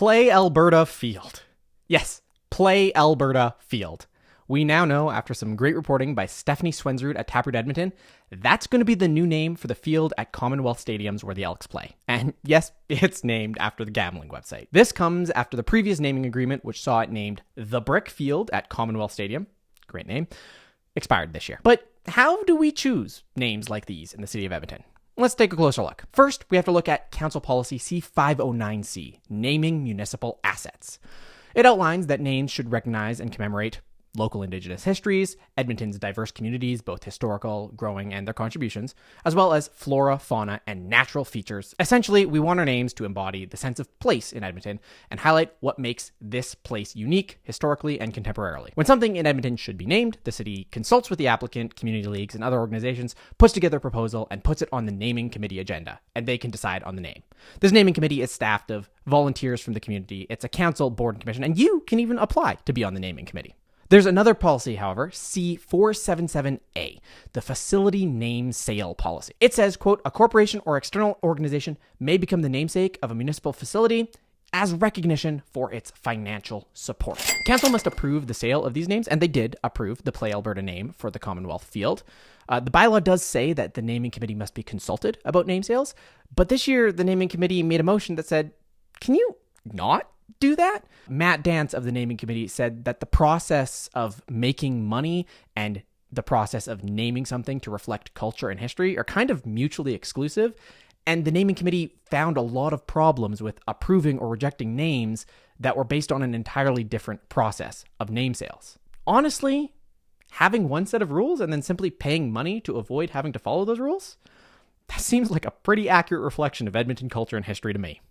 PlayAlberta Field. Yes, PlayAlberta Field. We now know, after some great reporting by Stephanie Swensrud at Taproot Edmonton, that's going to be the new name for the field at Commonwealth Stadiums where the Elks play. And yes, it's named after the gambling website. This comes after the previous naming agreement, which saw it named The Brick Field at Commonwealth Stadium, great name, expired this year. But how do we choose names like these in the city of Edmonton? Let's take a closer look. First, we have to look at Council Policy C509C, Naming Municipal Assets. It outlines that names should recognize and commemorate local Indigenous histories, Edmonton's diverse communities, both historical, growing, and their contributions, as well as flora, fauna, and natural features. Essentially, we want our names to embody the sense of place in Edmonton and highlight what makes this place unique historically and contemporarily. When something in Edmonton should be named, the city consults with the applicant, community leagues, and other organizations, puts together a proposal, and puts it on the naming committee agenda, and they can decide on the name. This naming committee is staffed of volunteers from the community. It's a council, board, and commission, and you can even apply to be on the naming committee. There's another policy, however, C477A, the Facility Name Sale Policy. It says, quote, a corporation or external organization may become the namesake of a municipal facility as recognition for its financial support. Council must approve the sale of these names, and they did approve the PlayAlberta name for the Commonwealth Field. The bylaw does say that the naming committee must be consulted about name sales, but this year the naming committee made a motion that said, can you not do that? Matt Dance of the naming committee said that the process of making money and the process of naming something to reflect culture and history are kind of mutually exclusive, and the naming committee found a lot of problems with approving or rejecting names that were based on an entirely different process of name sales. Honestly, having one set of rules and then simply paying money to avoid having to follow those rules, that seems like a pretty accurate reflection of Edmonton culture and history to me.